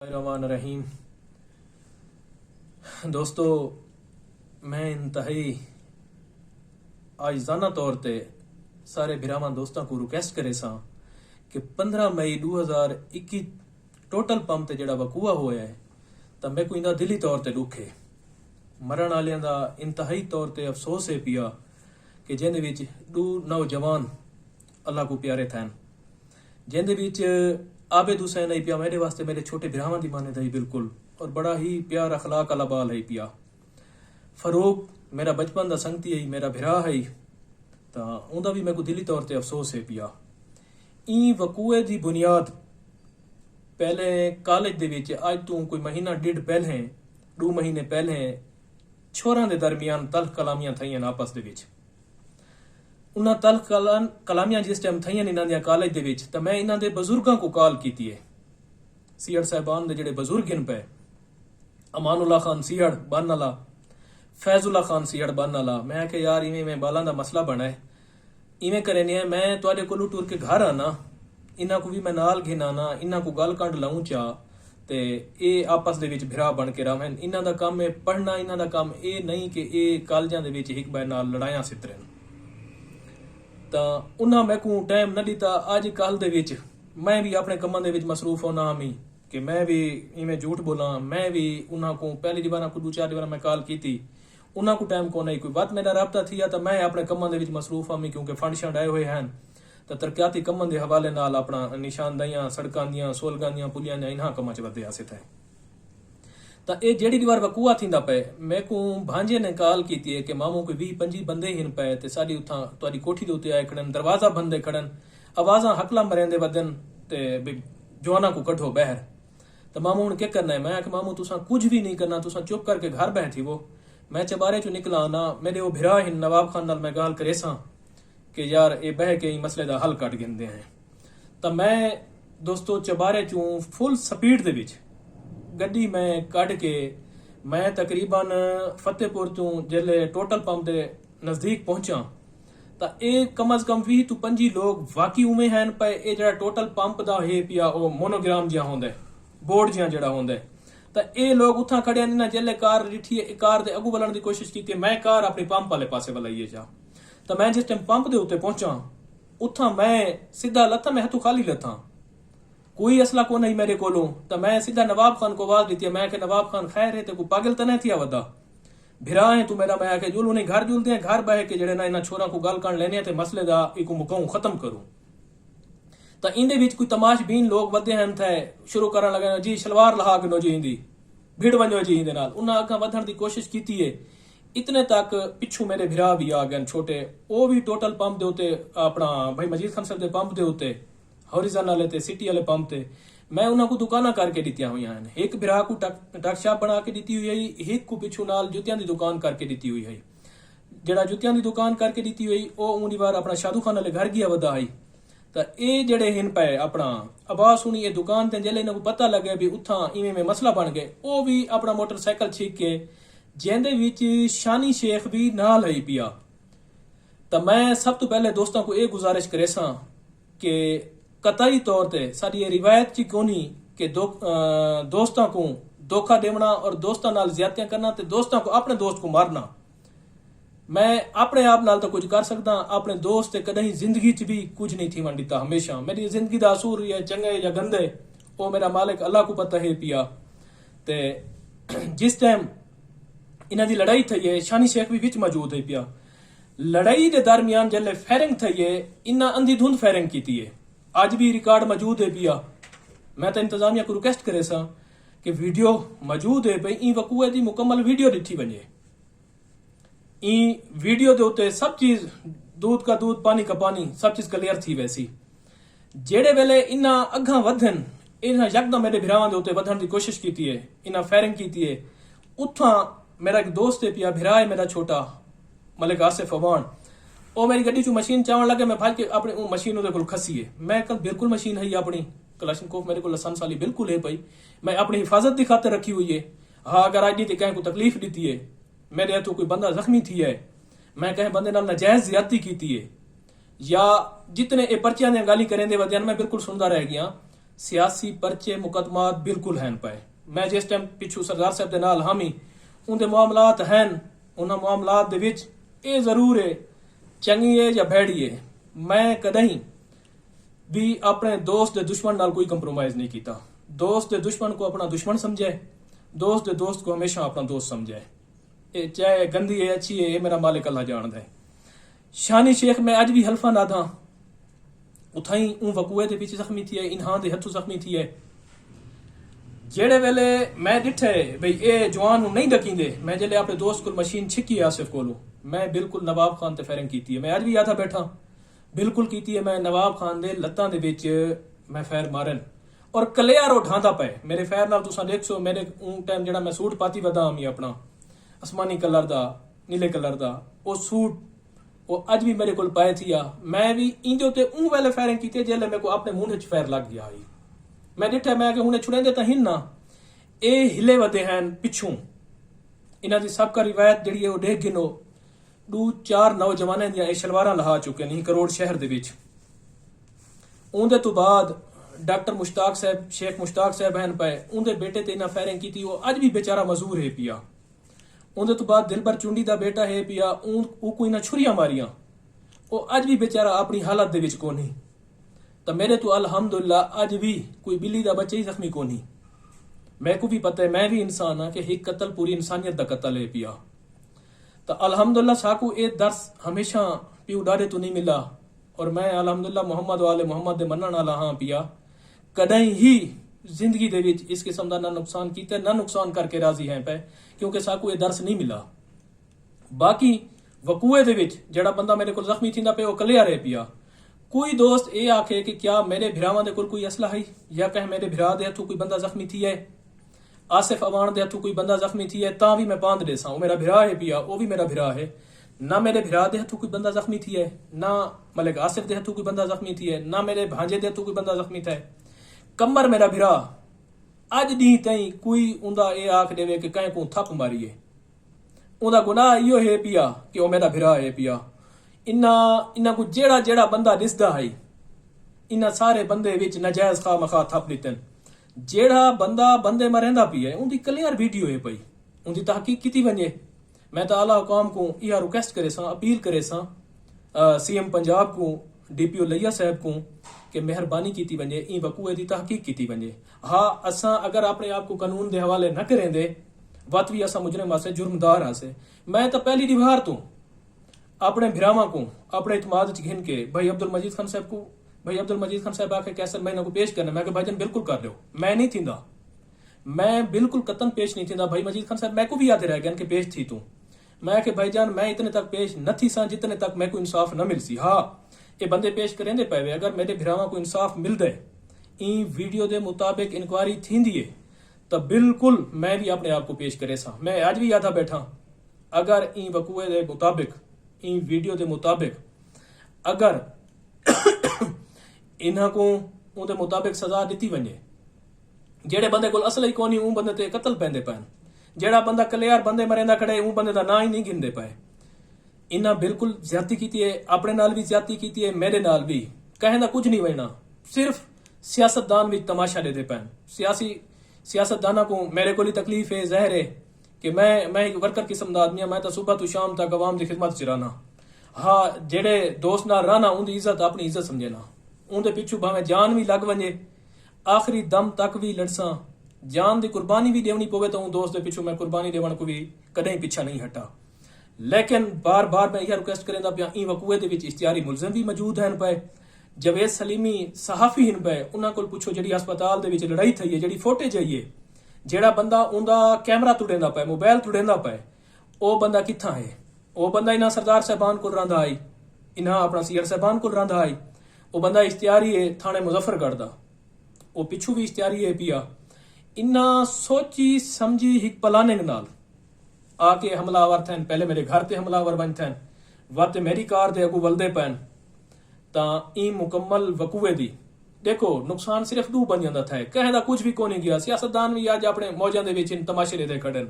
रहमान रहीम। दोस्तों, मैं इंतहाई आजिज़ाना तौर ते सारे बिरावान दोस्तों को रिक्वेस्ट करे सा कि 15 मई 2021 टोटल पंप ते जड़ा वकूआ होया है तो मैं को इंदा दिली तौर ते दुख है। मरण वालियां दा इंतहाई तौर ते अफसोस है पिया कि जिंदे विच दो नौजवान अल्लाह को प्यारे थैन, जिंदे विच आबिद हुसैन आई पिया मेरे वास्ते मेरे छोटे बिरावान दी माने दई बिल्कुल, और बड़ा ही प्यार अखलाक अला बाल है पिया। फरूक मेरा बचपन दा संगती है, मेरा बिरा है, तो उनका भी मेरे को दिली तौर ते अफसोस है पिया। ई वकूए दी बुनियाद पहले कॉलेज दे विच अज तू कोई महीना डेढ़ पहले 2 महीने पहले छोरां दे दरमियान तल्ख कलामियां थईयां आपस दे विच। उन्हां तल्ख कलामियां जिस टाइम थईयां इन्हां दियां कॉलेज दे विच तो मैं इन्हां दे बजुर्गां को कॉल कीती है। सीहड़ साहबान दे जेड़े बजुर्ग इन पे अमानुल्लाह खान सीहड़ बन वाला, फैजुल्ला खान सीहड़ बन वाला, मैं कि यार इवें में बालां दा मसला बना है, इवें करे नहीं है, मैं तुहाडे कोलों टुर के घर आना, इन्हां को भी मैं नाल घेन आना, इन्हां को गल कंड लाऊं चा ते ये आपस दे विच भिरा बन के रहन। इन्हां दा काम है पढ़ना, इन्हां दा काम ये नहीं कि ये कॉलेजां दे विच एक बार नाल लड़ाइयां सितरन। तो उन्हां मैं को टाइम न दिता। अज कल दे विच मैं भी अपने कमां दे विच मसरूफ होना हमी कि मैं भी इवें झूठ बोला, मैं भी उन्हां को पहली दीवार को 2-4 दीवार मैं कॉल की, उन्हां को टाइम को नहीं कोई बात मेरा रबता थी तो मैं अपने कमां दे विच मसरूफ हमी, क्योंकि फंड शंड आए हुए हैं तो तरक्याती कमां दे हवाले नाल अपना निशानदाइयां सड़कां दियां सोलगां दियां पुलियां दियां इन्हां कमां च वधे आसित है। तो ये जेड़ी दीवार वकूआ थींदा पे मैं को भांजे ने कॉल की है कि मामू कोई 20-25 बंदे हिन पे ते साडी उथा तुहाडी कोठी दे उत्ते आए खड़न, दरवाजा बंदे खड़न, आवाजां हकला मरेंदे वदन ते जवाना को कढो बहर। तो मामू हुण क्या करना है? मैं कि मामू तुसा कुछ भी नहीं करना, तुसा चुप करके घर बैठी वो। मैं चबारे चो निकला ना, मेरे वो भिरा हिन नवाब खान नाल मैं गाल करे सा कि यार ये बह के मसले दा हल कट गिंदे हैं। तो मैं दोस्तों चबारे चो फुल स्पीड दे विच गड्डी मैं कढ़ के मैं तकरीबन फतेहपुर तो जिले टोटल पंप के नजदीक पहुंचा तो ये कम अज कम 20 to 25 लोग वाकई उमें हैं पे ये जरा टोटल पंप दा है पिया वो मोनोग्राम जिहा होंदा बोर्ड जिहा जड़ा होंदा तो ये लोग उथा खड़े ना जिले कार रिठी कार दे अगू वलण की कोशिश की, मैं कार अपनी पंप वाले पासे वलाइए जा। तो मैं जिस टाइम पंप दे उत्ते पहुंचा उथा मैं सीधा लथा, मैं हथू खाली लथा, कोई असला को नहीं मेरे कोलों। तो मैं सीधा नवाब खान को आवाज दी, मैं नवाब खान खैर है को पागल तो नहीं थी वदा भिरा है तू मेरा, मैं आके जुल उन्हें घर जुलते हैं घर बह के जड़े ना इन्हां छोरा को गल कर लेने ते मसले दा इको मुकाऊ खत्म करूं। तो इंदे विच कोई तमाशबीन लोग वधे हैं थे शुरू करन लगे जी शलवार लहा गनो जी इंदी भिड़ वंजो जी इंदे नाल, उन्हां अगा वधण दी कोशिश कीती है। इतने तक पिछू मेरे भिरा भी आ गए छोटे, वो भी टोटल पंप दे उत्ते अपना भाई मजीद खान साहब दे पंप दे उत्ते हॉरिजन वाले ते सिटी वाले पंप ते मैं उन्हां को दुकाना करके दित्तियां हुई हैं। एक बिरा को टक शॉप बना के दी हुई है, एक को पिछू नाल जुतियां दी दुकान करके दी हुई है। जड़ा जुतियां दी दुकान करके दी हुई वो उनी बार अपना शादू खान वाले घर गया वदा है। तो ये जड़े हिन पे अपना आवाज सुनी ये दुकान ते जिले इन्हें पता लगे भी उथा इवें में मसला बन गए, वो भी अपना मोटरसाइकिल छीक के जिंदे विच शानी शेख भी नाल है पिया। तो मैं सब तो पहले दोस्तों को ये गुजारिश करे सा कि कतई तौर ते साडी ये रिवायत ची कोनी कि दोस्तों को धोखा देवना और दोस्तों नाल ज्यादतियां करना ते दोस्तों को अपने दोस्त को मारना। मैं अपने आप नाल तो कुछ कर सकदा, अपने दोस्त ते कदई जिंदगी च भी कुछ नहीं थी दिता। हमेशा मेरी जिंदगी दा असूर है चंगे या गंदे वो मेरा मालिक अल्लाह को पता है पिया। ते जिस टाइम इन्हां दी लड़ाई थई है शानी शेख भी विच मौजूद है पिया। लड़ाई दे दरमियान जले फायरिंग थई है इन्हां अंधी धुंध फायरिंग कीती है, आज भी रिकॉर्ड मौजूद है पिया। मैं तो इंतजामिया को रिक्वेस्ट करे सा कि वीडियो मौजूद है भाई ई वकूए दी मुकम्मल वीडियो दिठी वने। ई वीडियो दे उत्ते सब चीज दूध का दूध पानी का पानी सब चीज क्लियर थी वैसी। जेड़े वेले इन्हां अग्गां वधन इन्हां यकदम मेरे भिरावां दे उत्ते वधण दी कोशिश कीती है, इन्हां फायरिंग कीती है। उथा मेरा एक दोस्त है पिया भिरा है मेरा छोटा मलिक आसिफ अवान, वो मेरी गड्डी चो मशीन चावन लगे, मैं भाई के अपनी वो मशीन उहदे कोल खसी है। मैं कल बिल्कुल मशीन है अपनी कलाशनकोफ मेरे को लाइसेंस वाली बिल्कुल है भाई, मैं अपनी हिफाजत की खातिर रखी हुई है। हाँ अगर अज दी कहीं को तकलीफ दी है, मेरे हथों कोई बंदा जख्मी थी है, मैं कहीं बंदे नाल नाजायज ज्यादती की है या जितने ये पर्चियां ने गाली करें दे वजन मैं बिल्कुल सुनता रह गया। सियासी परचे मुकदमात बिल्कुल हैं पाए। मैं जिस टाइम पिछू सरदार साहब दे नाल हामी उनके मामलात हैं, उन्हां मामलात दे विच ये जरूर है चंगी है या भैड़ी है, मैं कदई भी अपने दोस्त दे दुश्मन नाल कोई कंप्रोमाइज नहीं किया। दोस्त दे दुश्मन को अपना दुश्मन समझे, दोस्त दे दोस्त को हमेशा अपना दोस्त समझे। ये चाहे गंदी है अच्छी है, ये मेरा मालिक अल्लाह जानदा है। शानी शेख मैं अज भी हल्फा ना था उथाई ऊ वकूए दे पीछे जख्मी थी है, इन्हां दे हथों जख्मी थी है। जेड़े वेले मैं डिठे भाई ये जवान नहीं डकींदे, मैं जेले अपने दोस्त को मशीन छिकी है आसिफ कोलू, मैं बिल्कुल नवाब खान ते फायरिंग की है। मैं अज भी यादा बैठा बिल्कुल की है। मैं नवाब खान दे लत्तां दे विच मैं फायर मारन और कलियार उठांदा पे मेरे फायर नाल। तुसां देखसो मेरे ऊं टाइम जेड़ा मैं सूट पाती वदा आमी अपना आसमानी कलर दा नीले कलर दा वो सूट वो अज भी मेरे को पाए थी आ। मैं भी इंदे उत्ते ऊं वेले फायरिंग की जेले मेरे को अपने मुंह च फायर लग गया ही। मैं डिठा मैं कि हुणे छुड़ेंदे तां हिन ना ए हिले वदे हैं पिछू। इन्हां दी सबका रिवायत जिहड़ी है वो देख गिनो 2-4 नौजवानां दी शलवारां लहा चुके नहीं करोड़ शहर दे विच। उंदे तो बाद डॉक्टर मुश्ताक साहब शेख मुश्ताक साहब हैं पे उनके बेटे ते इन्हां फायरिंग की वो अज भी बेचारा मजदूर है पिया। उनके तो बाद दिलबर चुंडी दा बेटा है पिया को इन्हां छुरियां मारियां वो अज भी बेचारा अपनी हालत दे विच कोनी। तो मेरे तो अल्हम्दुलिल्लाह अज भी कोई बिल्ली दा बच्चा ही जख्मी कोनी। मैं को भी पता है मैं भी इंसान हाँ कि एक कत्ल पूरी इंसानियत दा कत्ल है पिया। तो अल्हम्दुलिल्लाह साकू ये दर्स हमेशा पियो डारे तो नहीं मिला और मैं अल्हम्दुलिल्लाह मोहम्मद वाले मोहम्मद दे मनण वाला हाँ पिया। कदई ही जिंदगी दे विच इस किस्म का ना नुकसान किया ना नुकसान करके राजी हैं पे क्योंकि साकू ये दर्स नहीं मिला। बाकी वकूए दे विच जेड़ा बंदा मेरे को जख्मी थींदा पे वो कलिया रह पिया। कोई दोस्त ये आखे कि क्या मेरे भिरावां दे कोल कोई असला है या कह मेरे भिरा दे हथों कोई बंदा जख्मी थी है, आसिफ अवान दे हथों कोई बंदा जख्मी थी है ता भी मैं पांद देसा मेरा भिरा है पिया वो भी मेरा भिरा है। ना मेरे भिरा दे हथों कोई बंदा जख्मी थी है, ना मलिक आसिफ दे हथों कोई बंदा जख्मी थी है, ना मेरे भांजे दे हथों कोई बंदा जख्मी था। कमर मेरा भिरा अज दी तई कोई उंदा ये आख देवे कि कहीं को थप मारी है उंदा गुनाह इहो है पिया कि वो मेरा भिरा है पिया। इन्ना को जेड़ा जेड़ा बंदा दिसदा है इन्ना सारे बंदे विच नजायज खा मखा थप दितन। जेड़ा बंदा बंदे मरेंदा पिया उनकी क्लियर वीडियो है पई उनकी तहकीक की वने। मैं तो आला हुकाम को यह रिक्वेस्ट करे सा अपील करे सा सीएम पंजाब को डीपीओ लिया साहब को कि मेहरबानी की वने ई वकूए की तहकीक की वने। हाँ असा अगर अपने आप को कानून के हवाले न करेंदे वत भी असा मुजरिम आसे जुर्मदार आसे। मैं तो पहली दीवार तो अपने भिरावां को अपने इतमाद च घिन के भाई अब्दुल मजीद खान साहब को भाई अब्दुल मजीद खान साहब आके कैसर महीना को पेश करना। मैं भाईजान बिल्कुल कर लो मैं नहीं थींदा, मैं बिल्कुल कतन पेश नहीं थींदा। भाई मजीद खान साहब मैं को भी याद रह गया कि पेश थी तू। मैं कि भाईजान मैं इतने तक पेश न थी सा जितने तक मैं को इंसाफ न मिल सी। हाँ ये बंदे पेश करेंदे पे अगर मेरे भिरावां को इंसाफ मिल दे ई वीडियो के मुताबिक इंक्वायरी थींदी है तो बिल्कुल मैं भी अपने आप को पेश करे सा। मैं आज भी यादा बैठा अगर ई वकूए के मुताबिक ई वीडियो के मुताबिक अगर इन्हां को उनके मुताबिक सजा दी वने जेड़े बंदे को असल ही कोनी ऊ बंदे ते कत्ल पैंदे पैन, जेड़ा बंदा कलियार बंदे मरेंदा खड़े ऊ बंदे का ना ही नहीं गिनते पाए। इन्हें बिल्कुल ज्यादती की है, अपने नाल भी ज्यादती की है, मेरे नाल भी कहना कुछ नहीं बनना। सिर्फ सियासतदान भी तमाशा देते पैन। सियासतदाना को मेरे को तकलीफ है जहर है कि मैं एक वर्कर किस्म का आदमी मैं तो सुबह तो शाम तक अवाम की खिदमत च रहना। हाँ जेड़े दोस्त नाल रहना उनकी इज्जत अपनी इज्जत समझना, उनके पिछू भावें जान भी लग वजे आखिरी दम तक भी लड़सा, जान की कुर्बानी भी देनी पवे तो दोस्त के पिछू मैं कुर्बानी देवन को भी कदे पीछा नहीं हटा। लेकिन बार बार मैं यह रिक्वेस्ट करेंदा पिया ई वकूए दे विच इश्तिहारी मुलजिम भी मौजूद हैं पे, जवेद सलीमी सहाफी हैं पे, उन्हां कोल पुछो जेड़ी अस्पताल दे विच लड़ाई थई है जेड़ी फोटेज आई है, जेड़ा बंदा उनका कैमरा तुड़ेंदा पे मोबाइल तुड़ेंदा पे ओ बंदा कित्था है? ओ बंदा इन्हां सरदार साहबान कोल रहिंदा आई, इन्हां अपना सीआर साहबान कोल रहिंदा आई। ओ बंदा इश्तिहारी है थाने मुजफ्फरगढ़ दा, ओ पिछू भी इश्तिहारी है पिया। इन्ना सोची समझी हिक प्लानिंग नाल आके हमलावर थे, पहले मेरे घर ते हमलावर बन थे वत मेरी कार दे अगू वलदे पैन ता ई मुकम्मल वकूए दी देखो नुकसान सिर्फ दू बन जाता था, कहदा कुछ भी कोनी गया। सियासतदान भी आज अपने मौजां दे विच तमाशे लेदे खड़न।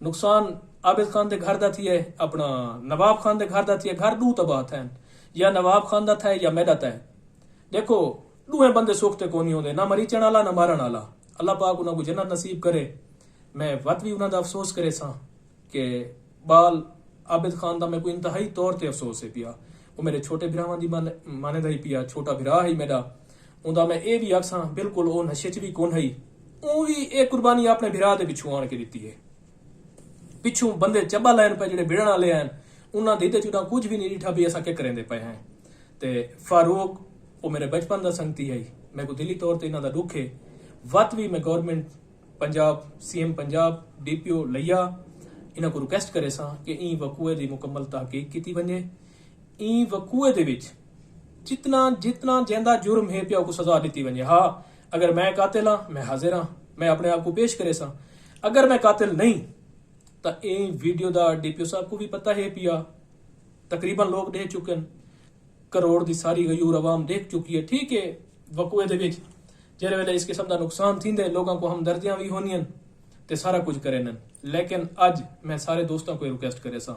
नुकसान आबिद खान दे घर दा थी है, अपना नवाब खान दे घर दा थी है, घर दू तबाह थे, या नवाब खान दा था या मेरा था। देखो दूए बंदे सुख ते कोनी होंदे, ना मरीचण वाला ना मारण वाला। अल्लाह पाक उन्हां को जन्नत नसीब करे। मैं वत भी उन्हां दा अफसोस करे सा कि बाल आबिद खान दा मैं कोई इंतहाई तौर ते अफसोस है पिया। वो मेरे छोटे भरावां दी माने दा ही पिया, छोटा भरा ही मेरा। उंदा मैं ये भी आखसां बिल्कुल वो नशे च भी कोन है, वो भी एक कुर्बानी अपने भरा दे पिछू आण के दित्ती है। पिछू बंदे चब्बा लैन पे जेडे भिड़न वाले हैं, उन्हां दे चुना कुछ भी नहीं डिठा भी असां के करेंदे पे हैं। ते फारूक वो मेरे बचपन दा संगती है, मैं को दिली तौर ते इन्हां दा दुख है। वत भी मैं government Punjab, CM Punjab, DPO लिया इन्हां को रिक्वेस्ट करे सा कि ई वकूए दी मुकम्मल तहकीक कीती वने। ई वकूए दे विच जितना जितना जेंदा जुर्म है पिया को सजा दी वने। हाँ, अगर मैं कातिल हाँ, मैं हाजिर हाँ, मैं अपने आप को पेश करे सा। अगर मैं कातिल नहीं तो ये वीडियो दा डीपीओ साहब को भी पता है पिया, तकरीबन लोग देख चुके हैं, करोड़ दी सारी गयूर आवाम देख चुकी है। ठीक है, वकूए दे विच जेरे वेले इस किस्म दा नुकसान थींदे, लोगों को हमदर्दियां भी होनियन ते सारा कुछ करेन। लेकिन अज मैं सारे दोस्तों को रिक्वेस्ट करे सा,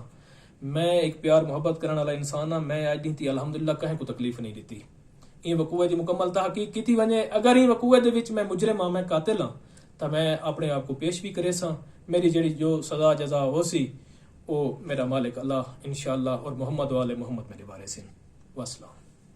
मैं एक प्यार मोहब्बत करने वाला इंसान हाँ, मैं अज दी अल्हम्दुलिल्लाह कहीं को तकलीफ नहीं दी। ई वकूए दी मुकम्मल तहकीक की वने। अगर ई वकूए दे विच मैं मुजरिम हाँ, मैं कातिल हाँ, तो मैं अपने आप को पेश भी करे सा। मेरी जेड़ी जो सजा जजा हो सी वो मेरा मालिक अल्लाह इंशाअल्लाह और मोहम्मद वाले मोहम्मद मेरे बारे से। वस्सलाम।